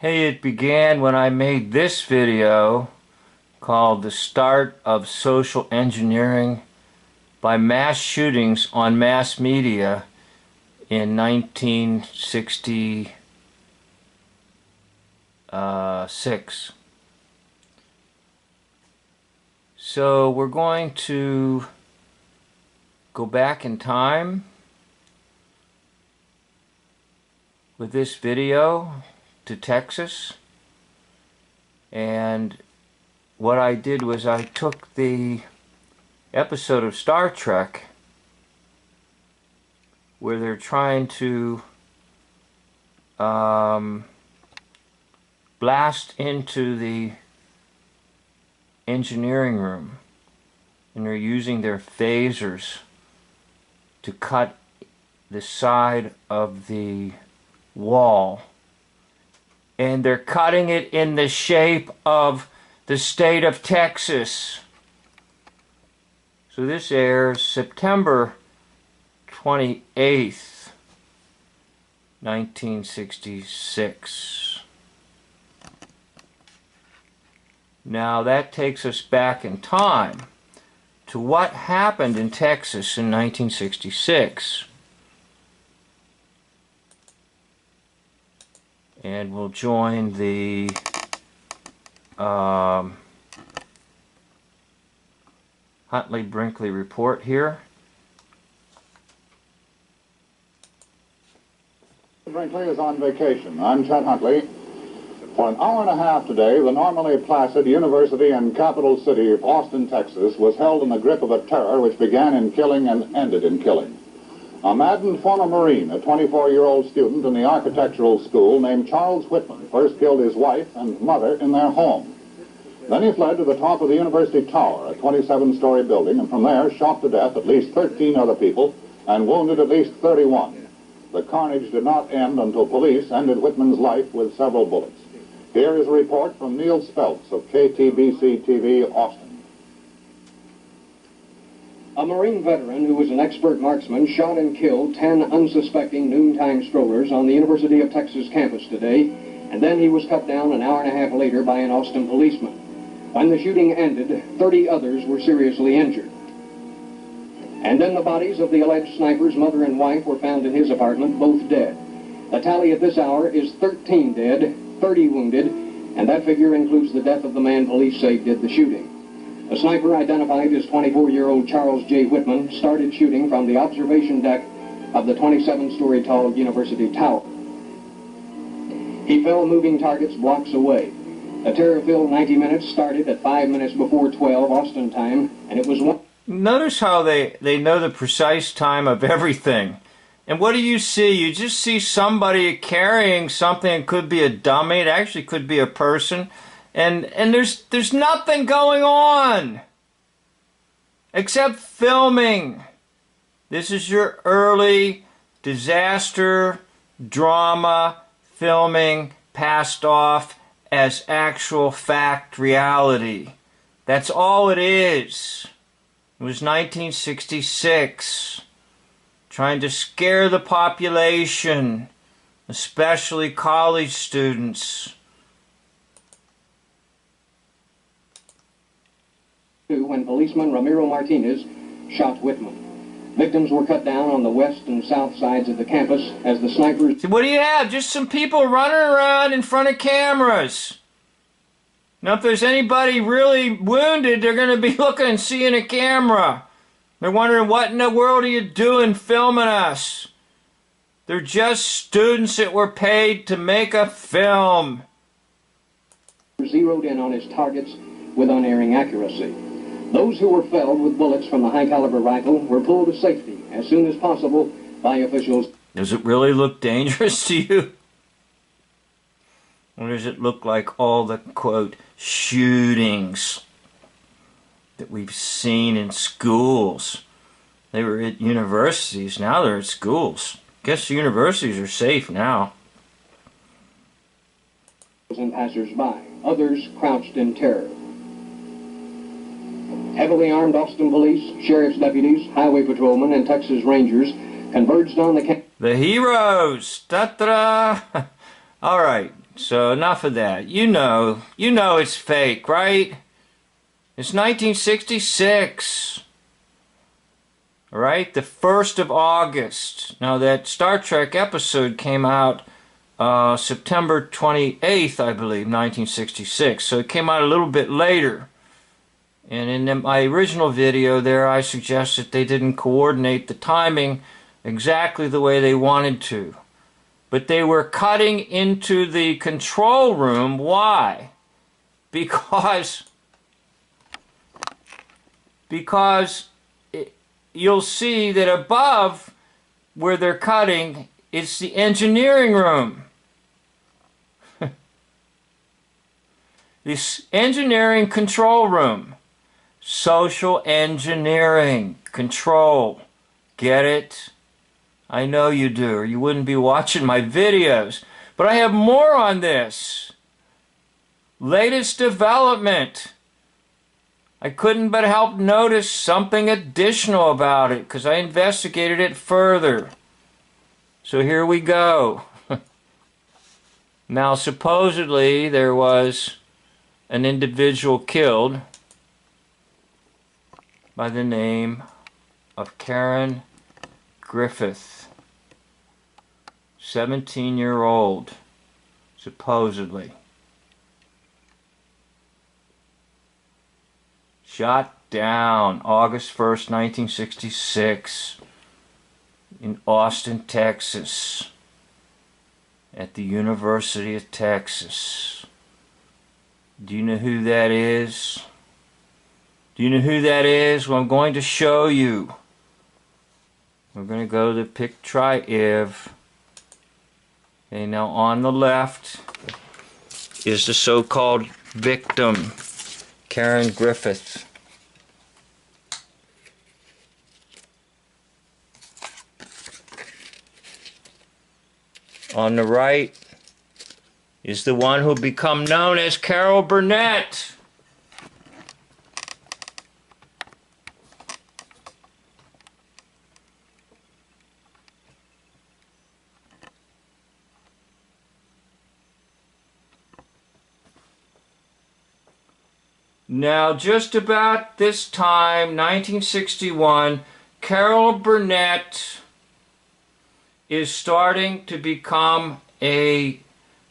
Hey, it began when I made this video called The Start of Social Engineering by Mass Shootings on Mass Media in 1966. So we're going to go back in time with this video to Texas, and what I did was I took the episode of Star Trek where they're trying to blast into the engineering room, and they're using their phasers to cut the side of the wall, and they're cutting it in the shape of the state of Texas. So this airs September 28th, 1966. Now that takes us back in time to what happened in Texas in 1966. And we'll join the Huntley-Brinkley report here. Brinkley is on vacation. I'm Chet Huntley. For an hour and a half today, the normally placid university and capital city of Austin, Texas, was held in the grip of a terror which began in killing and ended in killing. A maddened former Marine, a 24-year-old student in the architectural school named Charles Whitman, first killed his wife and mother in their home. Then he fled to the top of the University Tower, a 27-story building, and from there shot to death at least 13 other people and wounded at least 31. The carnage did not end until police ended Whitman's life with several bullets. Here is a report from Neil Speltz of KTBC-TV, Austin. A Marine veteran who was an expert marksman shot and killed 10 unsuspecting noontime strollers on the University of Texas campus today, and then he was cut down an hour and a half later by an Austin policeman. When the shooting ended, 30 others were seriously injured. And then the bodies of the alleged sniper's mother and wife were found in his apartment, both dead. The tally at this hour is 13 dead, 30 wounded, and that figure includes the death of the man police say did the shooting. The sniper, identified as 24-year-old Charles J. Whitman, started shooting from the observation deck of the 27-story tall University Tower. He fell moving targets blocks away. The terror-filled 90 minutes started at 5 minutes before 12 Austin time, and it was one... Notice how they know the precise time of everything. And what do you see? You just see somebody carrying something. It could be a dummy. It actually could be a person. And there's nothing going on except filming. This is your early disaster drama filming passed off as actual fact reality. That's all it is. It was 1966. Trying to scare the population, especially college students. When policeman Ramiro Martinez shot Whitman. Victims were cut down on the west and south sides of the campus as the snipers... See, what do you have? Just some people running around in front of cameras. Now, if there's anybody really wounded, they're going to be looking and seeing a camera. They're wondering, what in the world are you doing filming us? They're just students that were paid to make a film. Zeroed in on his targets with unerring accuracy. Those who were felled with bullets from the high-caliber rifle were pulled to safety as soon as possible by officials. Does it really look dangerous to you? Or does it look like all the, quote, shootings that we've seen in schools? They were at universities, now they're at schools. Guess the universities are safe now. And passers-by, others crouched in terror. Heavily armed Austin police, sheriff's deputies, highway patrolmen, and Texas Rangers converged on the heroes! Ta-da! All right, so enough of that. You know it's fake, right? It's 1966. All right, the 1st of August. Now that Star Trek episode came out September 28th, I believe, 1966. So it came out a little bit later. And in my original video there, I suggested they didn't coordinate the timing exactly the way they wanted to. But they were cutting into the control room. Why? Because you'll see that above where they're cutting, it's the engineering room. This engineering control room. Social engineering control. Get it? I know you do, or you wouldn't be watching my videos. But I have more on this. Latest development. I couldn't but help notice something additional about it because I investigated it further. So here we go. Now, supposedly there was an individual killed by the name of Karen Griffith, 17-year-old, supposedly. Shot down August 1st, 1966 in Austin, Texas, at the University of Texas. Do you know who that is? Do you know who that is? Well, I'm going to show you. We're going to go to Pic-Tri-Iv. Okay, now on the left is the so-called victim, Karen Griffith. On the right is the one who'll become known as Carol Burnett. Now, just about this time, 1961, Carol Burnett is starting to become a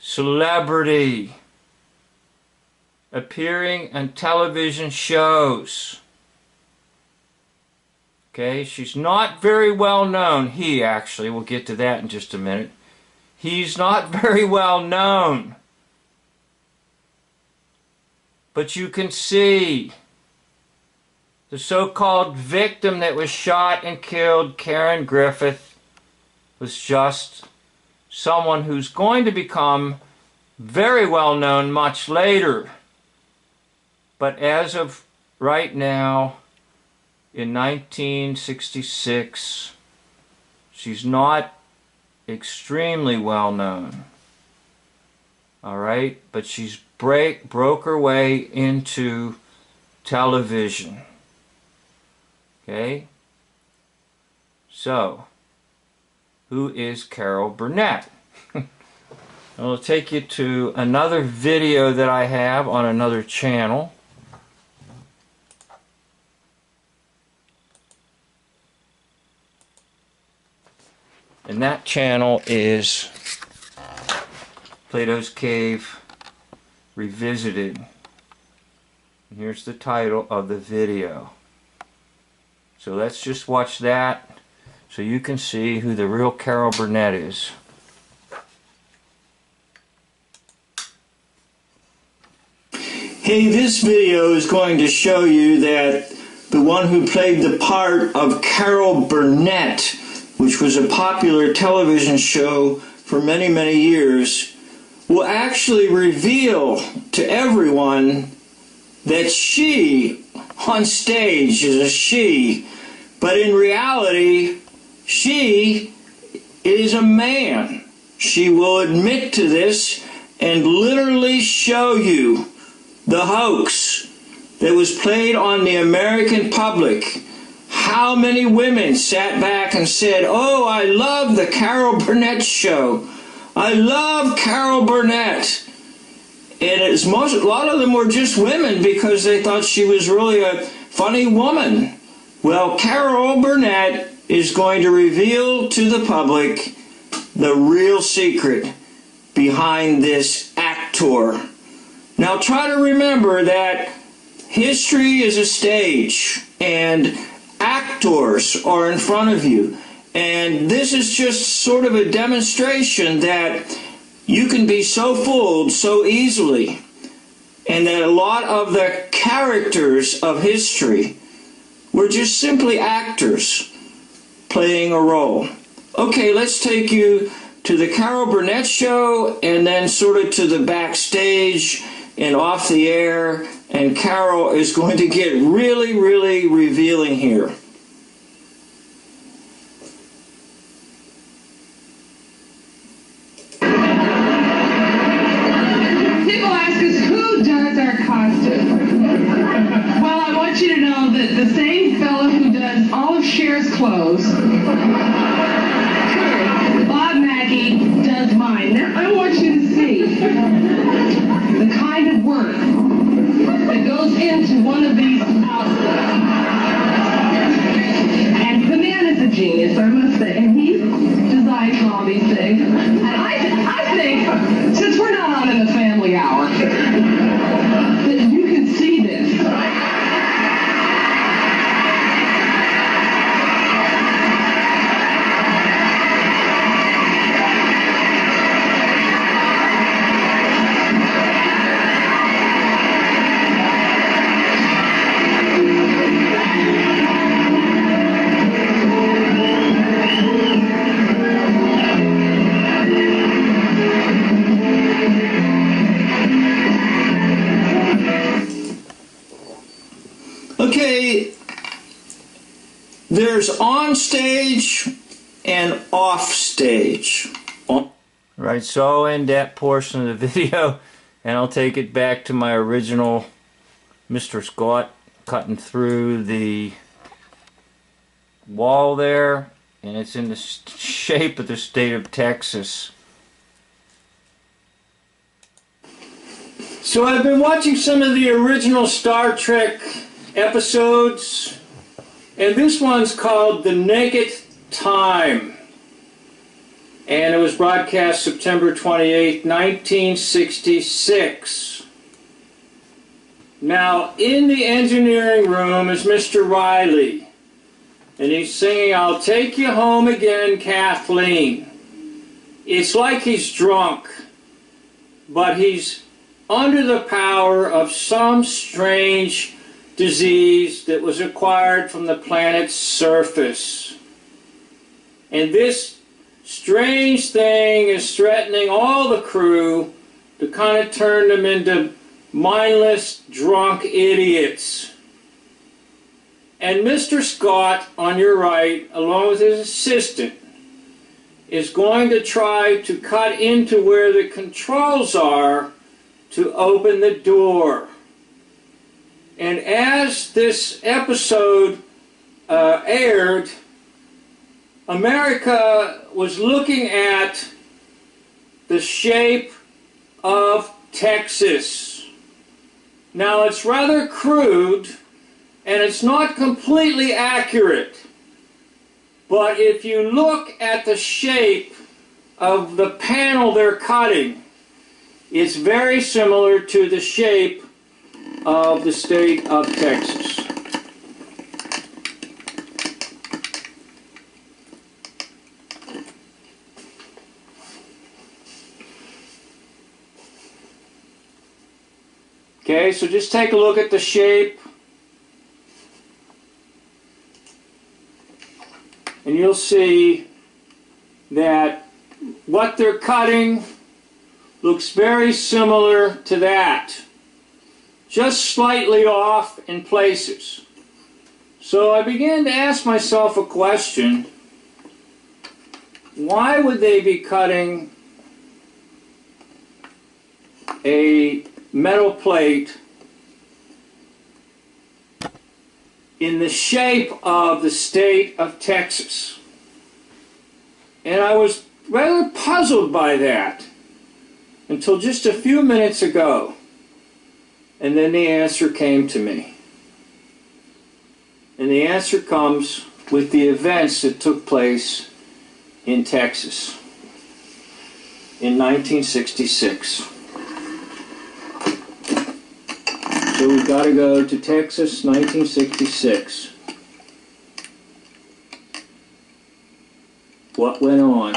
celebrity, appearing on television shows. Okay, she's not very well known. We'll get to that in just a minute. He's not very well known. But you can see the so-called victim that was shot and killed, Karen Griffith, was just someone who's going to become very well known much later. But as of right now, in 1966, she's not extremely well known. All right, but she's broke her way into television. Okay? So, who is Carol Burnett? I'll take you to another video that I have on another channel. And that channel is Plato's Cave Revisited. And here's the title of the video. So let's just watch that so you can see who the real Carol Burnett is. Hey, this video is going to show you that the one who played the part of Carol Burnett, which was a popular television show for many, many years, will actually reveal to everyone that she, on stage, is a she, but in reality, she is a man. She will admit to this and literally show you the hoax that was played on the American public. How many women sat back and said, "Oh, I love the Carol Burnett show. I love Carol Burnett. And a lot of them were just women because they thought she was really a funny woman. Well, Carol Burnett is going to reveal to the public the real secret behind this actor. Now try to remember that history is a stage and actors are in front of you. And this is just sort of a demonstration that you can be so fooled so easily, and that a lot of the characters of history were just simply actors playing a role. Okay, let's take you to the Carol Burnett show and then sort of to the backstage and off the air, and Carol is going to get really, really revealing here. Well, I want you to know that the same fellow who does all of Cher's clothes, Bob Mackey, does mine. Now, I want you to see the kind of work that goes into one of these outfits. And Bananas a genius, I must say, and he designs all these things. And I think, since we're not on in the family hour, that you can see this. Okay, there's on stage and off stage. Right, so I'll end that portion of the video and I'll take it back to my original Mr. Scott cutting through the wall there, and it's in the shape of the state of Texas. So I've been watching some of the original Star Trek episodes, and this one's called The Naked Time, and it was broadcast September 28, 1966. Now, in the engineering room is Mr. Riley, and he's singing, "I'll Take You Home Again, Kathleen." It's like he's drunk, but he's under the power of some strange disease that was acquired from the planet's surface. And this strange thing is threatening all the crew to kind of turn them into mindless, drunk idiots. And Mr. Scott, on your right, along with his assistant, is going to try to cut into where the controls are to open the door. And as this episode aired, America was looking at the shape of Texas. Now, it's rather crude and it's not completely accurate, but if you look at the shape of the panel they're cutting, it's very similar to the shape of the state of Texas. Okay, so just take a look at the shape, and you'll see that what they're cutting looks very similar to that, just slightly off in places. So I began to ask myself a question: why would they be cutting a metal plate in the shape of the state of Texas? And I was rather puzzled by that until just a few minutes ago. And then the answer came to me. And the answer comes with the events that took place in Texas in 1966. So we've got to go to Texas, 1966. What went on,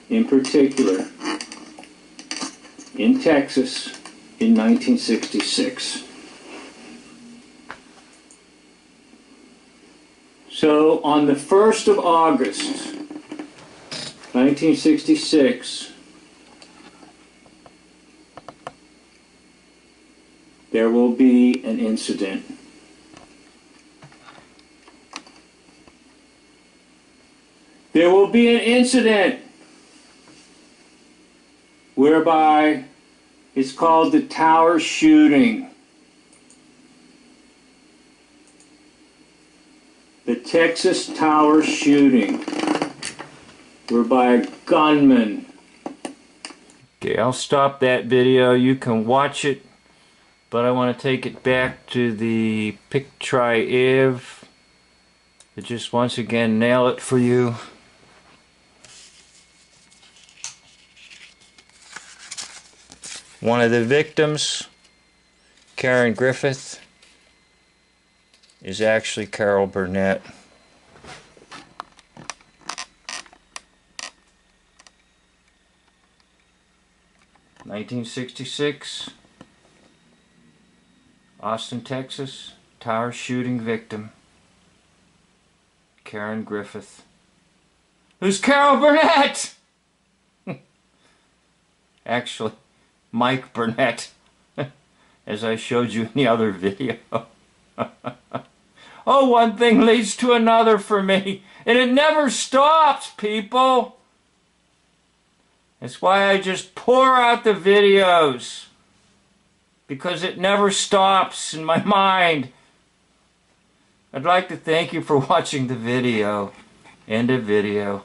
in particular, in Texas in 1966. So on the 1st of August, 1966, there will be an incident. There will be an incident whereby it's called the Tower Shooting. The Texas Tower Shooting, whereby a gunman. Okay, I'll stop that video. You can watch it, but I want to take it back to the picture to just once again nail it for you. One of the victims, Karen Griffith, is actually Carol Burnett. (1966), Austin, Texas, tower shooting victim, Karen Griffith. Who's Carol Burnett? Actually, Mike Burnett, as I showed you in the other video. Oh, one thing leads to another for me, and it never stops, people. That's why I just pour out the videos, because it never stops in my mind. I'd like to thank you for watching the video. End of video.